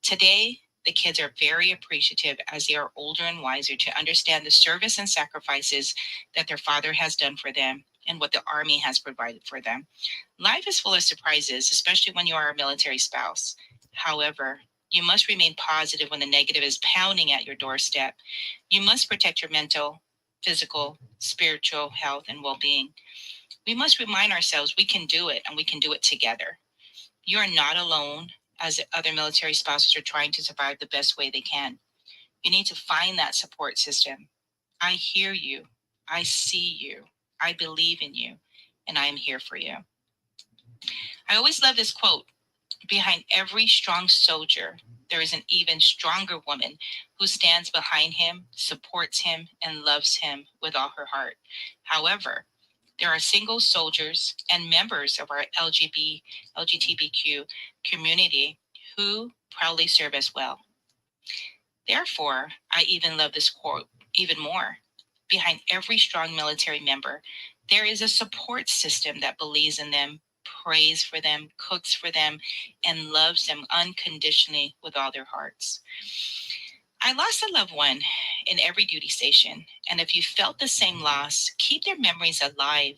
D: Today, the kids are very appreciative as they are older and wiser to understand the service and sacrifices that their father has done for them and what the Army has provided for them. Life is full of surprises, especially when you are a military spouse. However, you must remain positive when the negative is pounding at your doorstep. You must protect your mental, physical, spiritual health, and well being. We must remind ourselves we can do it and we can do it together. You are not alone as other military spouses are trying to survive the best way they can. You need to find that support system. I hear you. I see you. I believe in you. And I am here for you. I always love this quote: behind every strong soldier, there is an even stronger woman who stands behind him, supports him, and loves him with all her heart. However, there are single soldiers and members of our LGBTQ community who proudly serve as well. Therefore, I even love this quote even more. Behind every strong military member, there is a support system that believes in them, prays for them, cooks for them, and loves them unconditionally with all their hearts. I lost a loved one in every duty station, and if you felt the same loss, keep their memories alive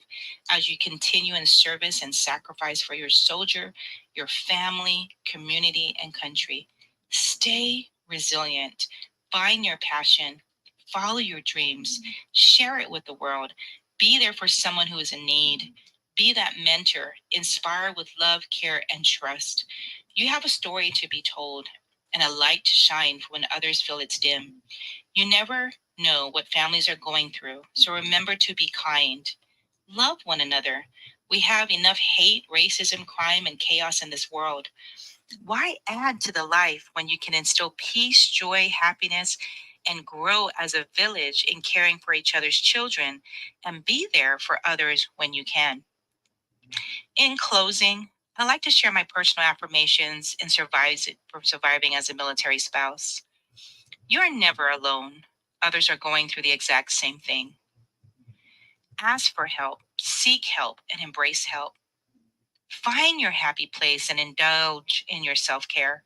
D: as you continue in service and sacrifice for your soldier, your family, community, and country. Stay resilient, find your passion, follow your dreams, share it with the world, be there for someone who is in need. Be that mentor, inspire with love, care, and trust. You have a story to be told and a light to shine when others feel it's dim. You never know what families are going through, so remember to be kind. Love one another. We have enough hate, racism, crime, and chaos in this world. Why add to the life when you can instill peace, joy, happiness, and grow as a village in caring for each other's children and be there for others when you can? In closing, I'd like to share my personal affirmations in surviving as a military spouse. You are never alone. Others are going through the exact same thing. Ask for help, seek help, and embrace help. Find your happy place and indulge in your self-care.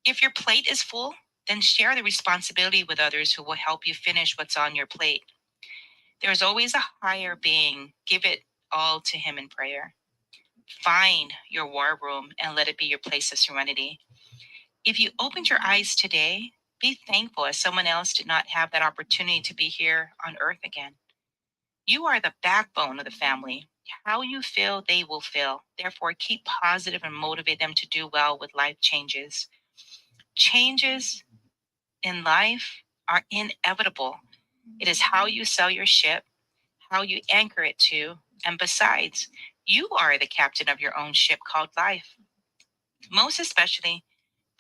D: If your plate is full, then share the responsibility with others who will help you finish what's on your plate. There is always a higher being. Give it all to him in prayer. Find your war room and let it be your place of serenity. If you opened your eyes today, be thankful as someone else did not have that opportunity to be here on earth again. You are the backbone of the family. How you feel, they will feel. Therefore, keep positive and motivate them to do well with life changes. Changes in life are inevitable. It is how you sell your ship, how you anchor it to, and besides, you are the captain of your own ship called life. Most especially,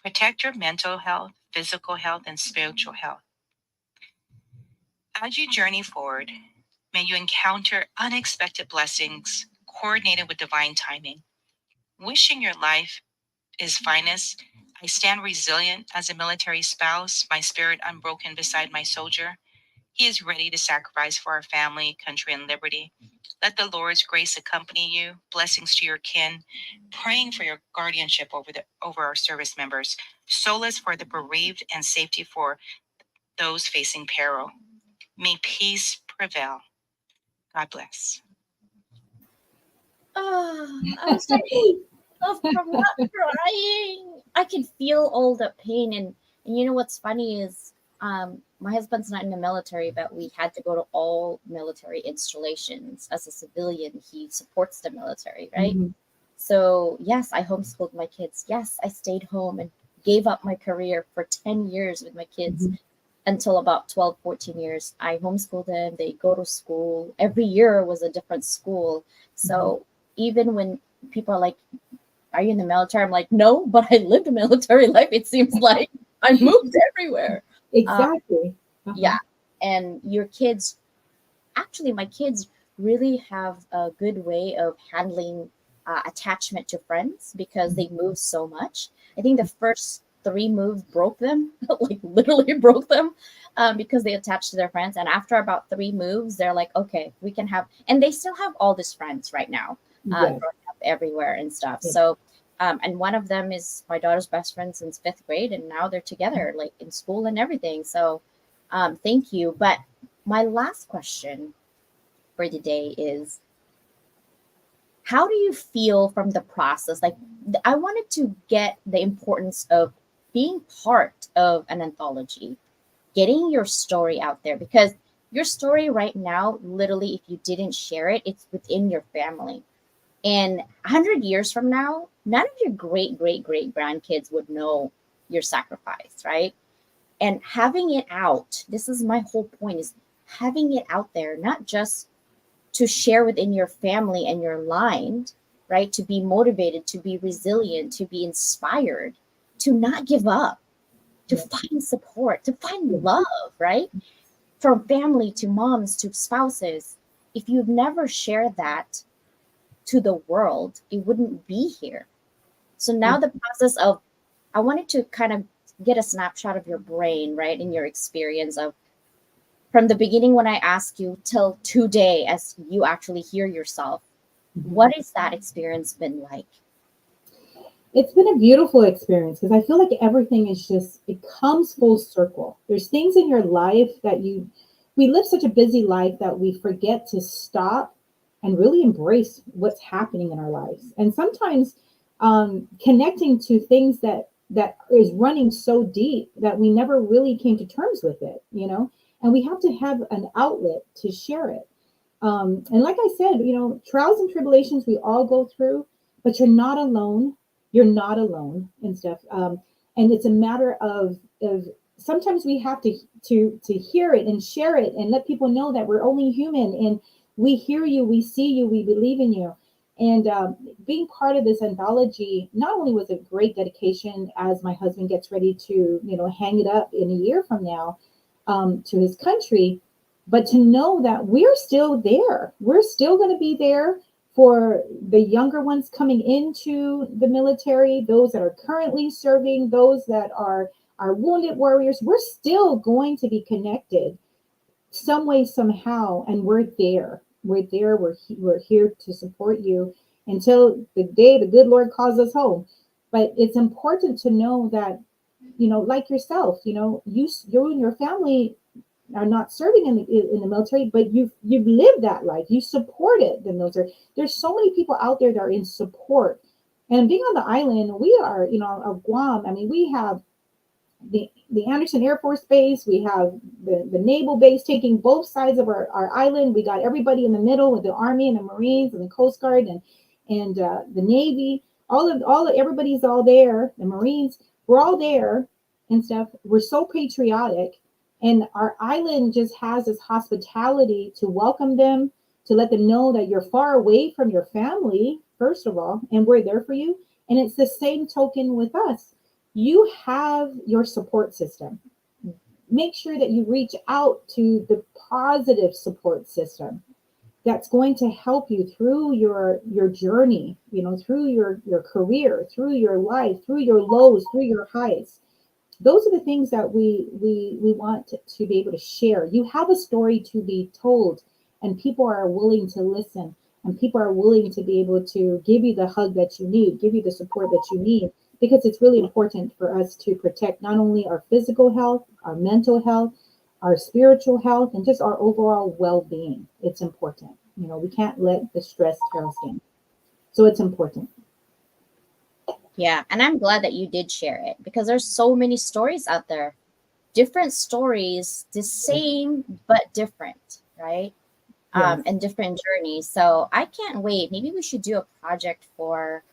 D: protect your mental health, physical health, and spiritual health. As you journey forward, may you encounter unexpected blessings coordinated with divine timing. Wishing your life is finest, I stand resilient as a military spouse, my spirit unbroken beside my soldier. He is ready to sacrifice for our family, country, and liberty. Let the Lord's grace accompany you. Blessings to your kin. Praying for your guardianship over our service members. Solace for the bereaved and safety for those facing peril. May peace prevail. God bless.
A: I'm sorry. I'm not crying. I can feel all the pain, and you know what's funny is my husband's not in the military, but we had to go to all military installations as a civilian. He supports the military, right?
C: Mm-hmm.
A: So yes, I homeschooled my kids. Yes, I stayed home and gave up my career for 10 years with my kids.
C: Mm-hmm.
A: Until about 12, 14 years. I homeschooled them. They go to school. Every year was a different school. So even when people are like, are you in the military? I'm like, no, but I lived a military life. It seems like I moved everywhere.
C: Exactly.
A: Yeah. And your kids, actually, my kids really have a good way of handling attachment to friends because they move so much. I think the first 3 moves broke them, like literally broke them, because they attached to their friends. And after about 3 moves, they're like, okay, we can have, and they still have all these friends right now,
C: Yes.
A: growing up everywhere and stuff.
C: Yes.
A: So, and one of them is my daughter's best friend since 5th grade, and now they're together, like in school and everything. So, thank you. But my last question for today is, how do you feel from the process? Like, I wanted to get the importance of being part of an anthology, getting your story out there, because your story right now, literally, if you didn't share it, it's within your family. And 100 years from now, none of your great, great, great grandkids would know your sacrifice, right? And having it out, this is my whole point, is having it out there, not just to share within your family and your line, right? To be motivated, to be resilient, to be inspired, to not give up, to find support, to find love, right? From family to moms to spouses. If you've never shared that to the world, it wouldn't be here. So now the process of, I wanted to kind of get a snapshot of your brain, right? In your experience of from the beginning when I ask you till today as you actually hear yourself, what is that experience been like?
C: It's been a beautiful experience because I feel like everything is just, it comes full circle. There's things in your life that we live such a busy life that we forget to stop and really embrace what's happening in our lives. And sometimes connecting to things that is running so deep that we never really came to terms with it, and we have to have an outlet to share it. And like I said, trials and tribulations we all go through, but you're not alone. You're not alone and stuff. And it's a matter of sometimes we have to hear it and share it and let people know that we're only human and we hear you, we see you, we believe in you. And being part of this anthology not only was a great dedication as my husband gets ready to, hang it up in a year from now to his country, but to know that we're still there. We're still going to be there for the younger ones coming into the military, those that are currently serving, those that are wounded warriors. We're still going to be connected some way, somehow, and we're there. We're there. We're here to support you until the day the good Lord calls us home. But it's important to know that, like yourself, you and your family are not serving in the military, but you've lived that life. You supported the military. There's so many people out there that are in support. And being on the island, we are, of Guam. I mean, we have the Anderson Air Force Base. We have the naval base taking both sides of our island. We got everybody in the middle with the Army and the Marines and the Coast Guard and the Navy. Everybody's all there. The Marines, we're all there and stuff. We're so patriotic. And our island just has this hospitality to welcome them, to let them know that you're far away from your family, first of all, and we're there for you. And it's the same token with us. You have your support system. Make sure that you reach out to the positive support system that's going to help you through your journey, through your career, through your life, through your lows, through your highs. Those are the things that we want to be able to share. You have a story to be told, and people are willing to listen, and people are willing to be able to give you the hug that you need, give you the support that you need, because it's really important for us to protect not only our physical health, our mental health, our spiritual health, and just our overall well-being. It's important. We can't let the stress tear us down. So it's important.
A: Yeah, and I'm glad that you did share it because there's so many stories out there. Different stories, the same but different, right?
C: Yes.
A: And different journeys. So I can't wait. Maybe we should do a project for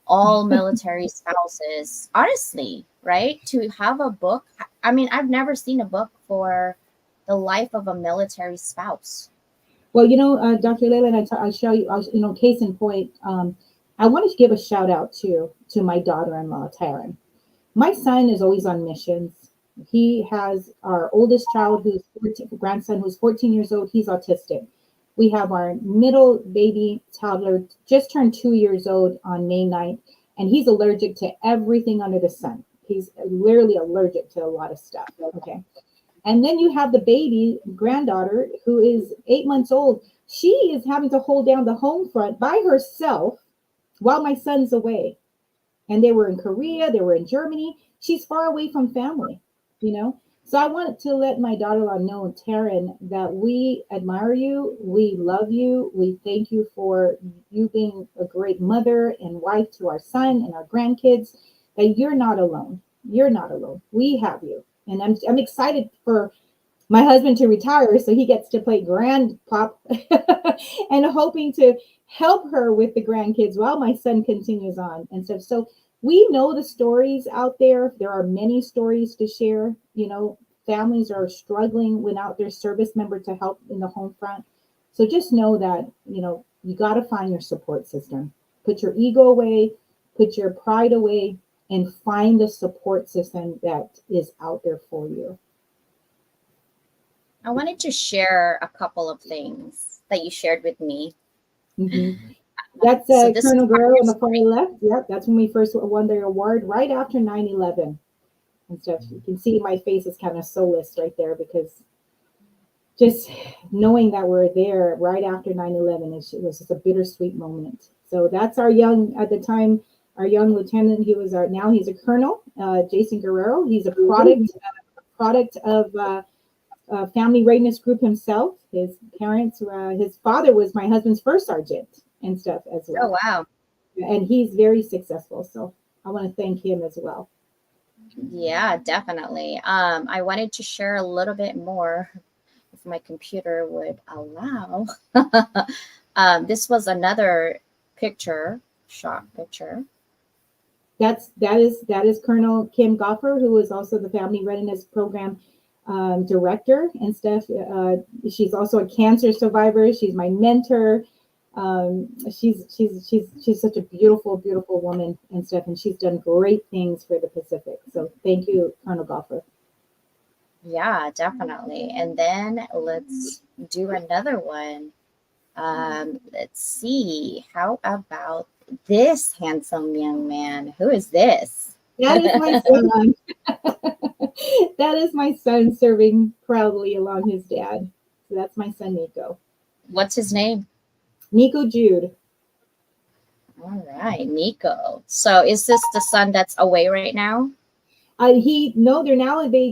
A: all military spouses, honestly, right? To have a book. I mean, I've never seen a book for the life of a military spouse.
C: Well, Dr. Leland, I'll show you, case in point, I wanted to give a shout out to my daughter-in-law, Taryn. My son is always on missions. He has our oldest child, grandson, who's 14 years old. He's autistic. We have our middle baby toddler, just turned 2 years old on May 9th, and he's allergic to everything under the sun. He's literally allergic to a lot of stuff. Okay. And then you have the baby granddaughter who is 8 months old. She is having to hold down the home front by herself while my son's away. And they were in Korea, they were in Germany. She's far away from family. So I wanted to let my daughter-in-law know, Taryn, that we admire you, we love you, we thank you for you being a great mother and wife to our son and our grandkids, that you're not alone. You're not alone. We have you. And I'm excited for my husband to retire so he gets to play grandpop and hoping to help her with the grandkids while my son continues on and stuff. So we know the stories out there. There are many stories to share. Families are struggling without their service member to help in the home front. So just know that, you got to find your support system. Put your ego away, put your pride away, and find the support system that is out there for you.
A: I wanted to share a couple of things that you shared with me.
C: Mm-hmm. That's
A: So this is
C: Colonel Guerrero on the far left. Yep, that's when we first won the award, right after 9/11 and stuff. You can see my face is kind of soulless right there, because just knowing that we're there right after 9/11, it was just a bittersweet moment. So that's our young, at the time, our young lieutenant. He was now he's a colonel, Jason Guerrero. He's a product of family readiness group himself. His parents, his father was my husband's first sergeant and stuff as well.
A: Oh, wow.
C: And he's very successful. So I want to thank him as well.
A: Yeah, definitely. I wanted to share a little bit more, if my computer would allow. This was another shot picture.
C: That is Colonel Kim Goffer, who is also the Family Readiness Program director and stuff. She's also a cancer survivor. She's my mentor. She's such a beautiful woman and stuff, and she's done great things for the Pacific. So thank you, Colonel Goffer.
A: Yeah, definitely. And then let's do another one. Let's see. How about this handsome young man? Who is this?
C: That is my son. That is my son serving proudly along his dad. So that's my son, Nico.
A: What's his name?
C: Nico Jude.
A: All right, Nico. So is this the son that's away right now?
C: They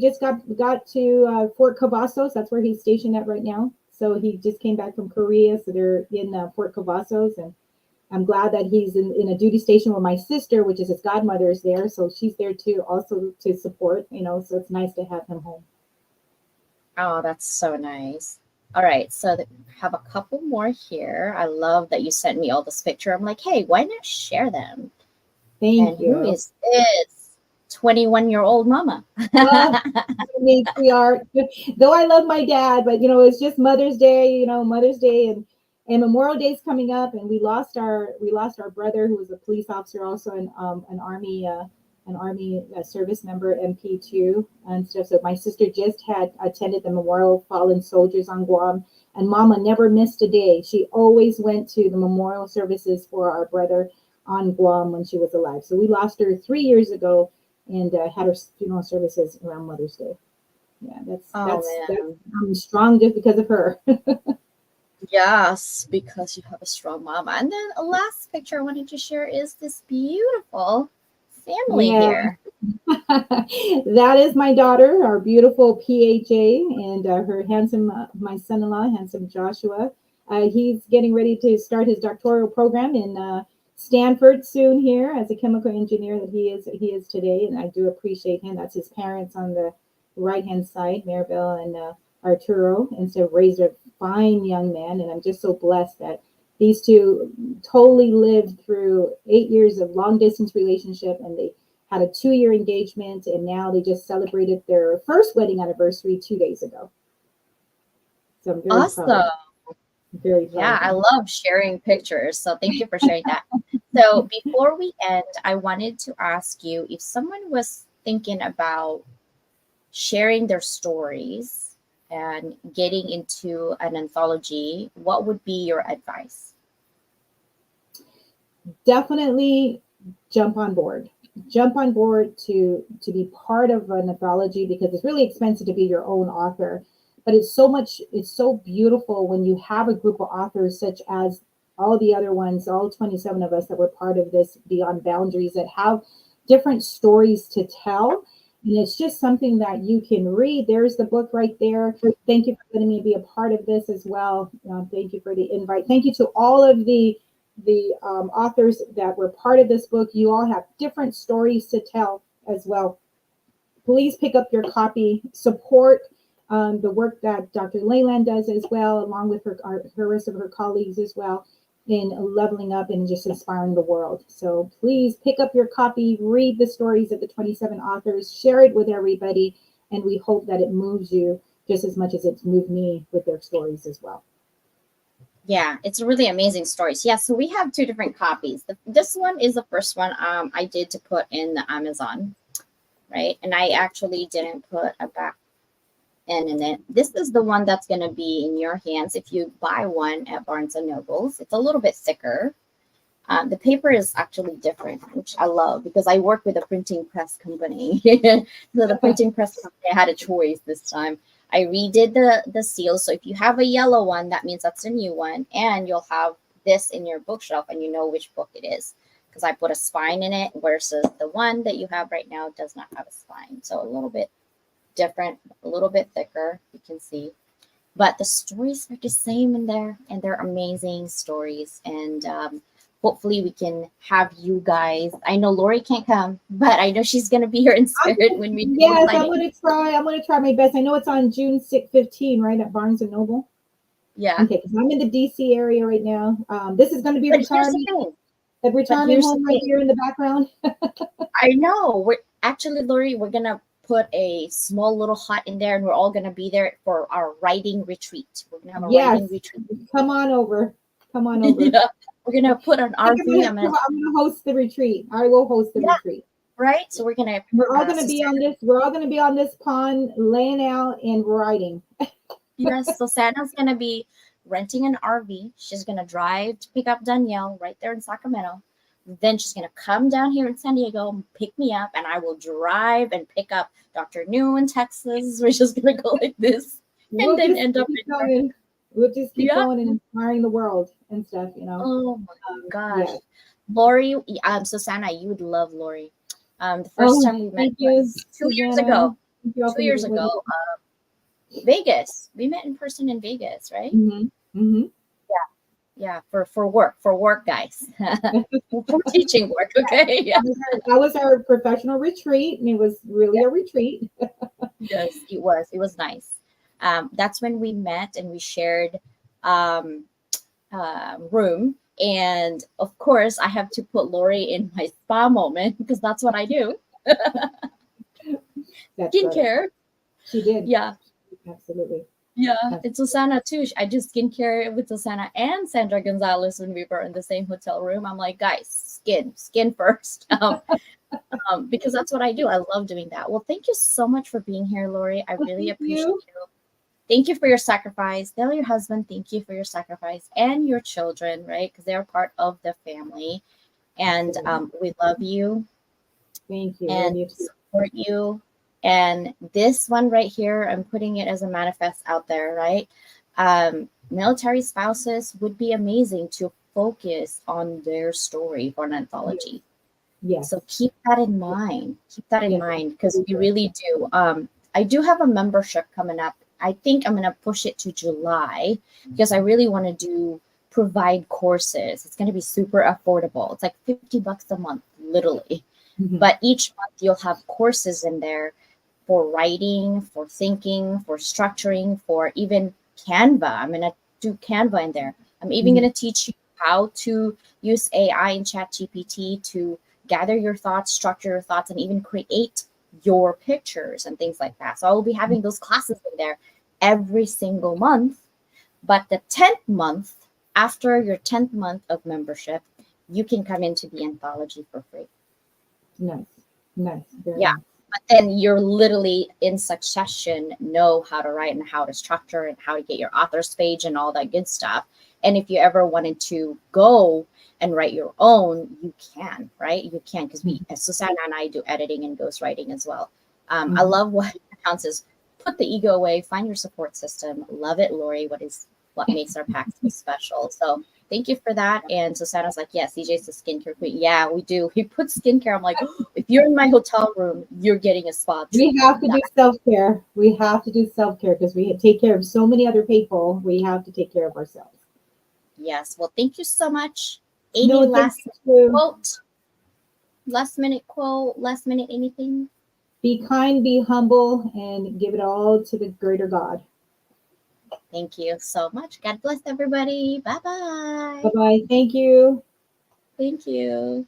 C: just got to Fort Cavazos. That's where he's stationed at right now. So he just came back from Korea. So they're in Fort Cavazos, and I'm glad that he's in a duty station with my sister, which is his godmother, is there. So she's there too, also to support, so it's nice to have him home.
A: Oh, that's so nice. All right, so we have a couple more here. I love that you sent me all this picture. I'm like, hey, why not share them?
C: Thank you.
A: Who is this? 21-year-old mama.
C: We are, though I love my dad, but it's just Mother's Day, and Memorial Day is coming up, and we lost our brother, who was a police officer, also an army service member, MP2 and stuff. So my sister just had attended the Memorial Fallen Soldiers on Guam, and Mama never missed a day. She always went to the memorial services for our brother on Guam when she was alive. So we lost her 3 years ago, and had her funeral services around Mother's Day. Yeah, that's I'm strong just because of her.
A: Yes, because you have a strong mama. And then a last picture I wanted to share is this beautiful family here.
C: That is my daughter, our beautiful PHA, and her handsome, my son-in-law, handsome Joshua. He's getting ready to start his doctoral program in Stanford soon here as a chemical engineer that he is today, and I do appreciate him. That's his parents on the right-hand side, Maribel and Arturo, and so raised a fine young man, and I'm just so blessed that these two totally lived through 8 years of long-distance relationship, and they had a 2-year engagement, and now they just celebrated their first wedding anniversary 2 days ago. So I'm very
A: awesome.
C: proud. Very proud.
A: Yeah, I love sharing pictures. So thank you for sharing that. So before we end, I wanted to ask you, if someone was thinking about sharing their stories and getting into an anthology, what would be your advice?
C: Definitely jump on board. Jump on board to be part of an anthology, because it's really expensive to be your own author. But it's so beautiful when you have a group of authors such as all the other ones, all 27 of us that were part of this Beyond Boundaries, that have different stories to tell. And it's just something that you can read. There's the book right there. Thank you for letting me be a part of this as well. Thank you for the invite. Thank you to all of the authors that were part of this book. You all have different stories to tell as well. Please pick up your copy. Support the work that Dr. Leyland does as well, along with her rest of her colleagues as well, in leveling up and just inspiring the world. So please pick up your copy, read the stories of the 27 authors, share it with everybody, and we hope that it moves you just as much as it's moved me with their stories as well.
A: Yeah, it's really amazing stories. Yeah, so we have two different copies. This one is the first one I did to put in the Amazon, right? And I actually didn't put a back end in it. This is the one that's going to be in your hands if you buy one at Barnes and Nobles. It's a little bit thicker. The paper is actually different, which I love because I work with a printing press company. So the printing press company had a choice this time. I redid the seal. So if you have a yellow one, that means that's a new one. And you'll have this in your bookshelf and you know which book it is. Because I put a spine in it versus the one that you have right now does not have a spine. So a little bit different, a little bit thicker, you can see. But the stories are the same in there, and they're amazing stories. And hopefully, we can have you guys. I know Laurie can't come, but I know she's going to be here in spirit when we do
C: Yes,
A: signing.
C: I'm gonna try my best. I know it's on June 15, right, at Barnes and Noble.
A: Yeah.
C: Okay, because I'm in the DC area right now. This is going to be
A: But here's the
C: retirement,
A: thing.
C: the
A: But
C: retirement
A: here's the
C: home right
A: thing.
C: here in the background.
A: I know. We're actually, Laurie, we're going to put a small little hut in there, and we're all going to be there for our writing retreat. We're going to have a
C: Yes,
A: writing retreat.
C: come on over. Come on over.
A: Yeah. We're going to put an RV.
C: I'm gonna host the retreat. I will host the
A: Yeah,
C: retreat.
A: right? So we're going to,
C: We're all gonna be on this. We're all gonna be on this pond, laying out and writing.
A: yes, so Santa's gonna be renting an RV. She's gonna drive to pick up Danielle right there in Sacramento. Then she's gonna come down here in San Diego and pick me up, and I will drive and pick up Dr. New in Texas. We're just gonna go like this, and
C: We'll
A: then
C: just
A: end up
C: keep
A: in
C: going. We'll just keep
A: yeah.
C: going and inspiring the world and stuff. You know.
A: Oh my gosh,
C: Yeah.
A: Lori. Susanna, you would love Lori. The first
C: Oh,
A: time we met
C: thank you,
A: was 2 years
C: Susanna.
A: ago.
C: Thank you all for
A: 2 years
C: meeting with
A: ago, Vegas. We met in person in Vegas, right?
C: me. Mm-hmm.
A: Yeah, for work, guys. For teaching work, okay? Yeah.
C: That was our professional retreat, and it was really a retreat.
A: Yes, it was nice. That's when we met and we shared um, room. And of course, I have to put Lori in my spa moment because that's what I do.
C: That's right.
A: Skincare.
C: She did.
A: Yeah.
C: Absolutely.
A: Yeah.
C: That's
A: It's Susanna too. I do skincare with Susanna and Sandra Gonzalez when we were in the same hotel room. I'm like, guys, skin first. Because that's what I do. I love doing that. Well, thank you so much for being here, Lori. I really
C: Thank
A: appreciate
C: you.
A: you. Thank you for your sacrifice. Tell your husband thank you for your sacrifice and your children, right? Because they're part of the family. And we love you
C: Thank you.
A: and
C: Love you too.
A: support you. And this one right here, I'm putting it as a manifest out there, right? Military spouses would be amazing to focus on their story for an anthology.
C: Yes.
A: So keep that in mind. Keep that in
C: Yes.
A: mind because we really do. I do have a membership coming up. I think I'm going to push it to July because I really want to provide courses. It's going to be super affordable. It's like $50 a month, literally.
C: Mhm.
A: But each month you'll have courses in there for writing, for thinking, for structuring, for even Canva. I'm going to do Canva in there. I'm even going to teach you how to use AI and ChatGPT to gather your thoughts, structure your thoughts, and even create your pictures and things like that. So I will be having those classes in there every single month. But the 10th month, after your 10th month of membership, you can come into the anthology for free.
C: Nice. Nice. Very
A: Yeah.
C: nice.
A: But then you're literally in succession, know how to write and how to structure and how to get your author's page and all that good stuff. And if you ever wanted to go and write your own, you can, right? You can because Susanna and I do editing and ghostwriting as well. I love what counts is put the ego away, find your support system. Love it, Lori. What makes our pack so special? So thank you for that. And Susanna's like, yeah, CJ's the skincare queen. Yeah, we do. We put skincare. I'm like, oh, if you're in my hotel room, you're getting a spa.
C: We have to do self-care. We have to do self-care because we take care of so many other people. We have to take care of ourselves.
A: Yes. Well, thank you so much. Any
C: No,
A: last
C: thank you.
A: quote? Last minute quote? Last minute anything?
C: Be kind, be humble, and give it all to the greater God.
A: Thank you so much. God bless everybody. Bye bye.
C: Bye-bye. Thank you.
A: Thank you.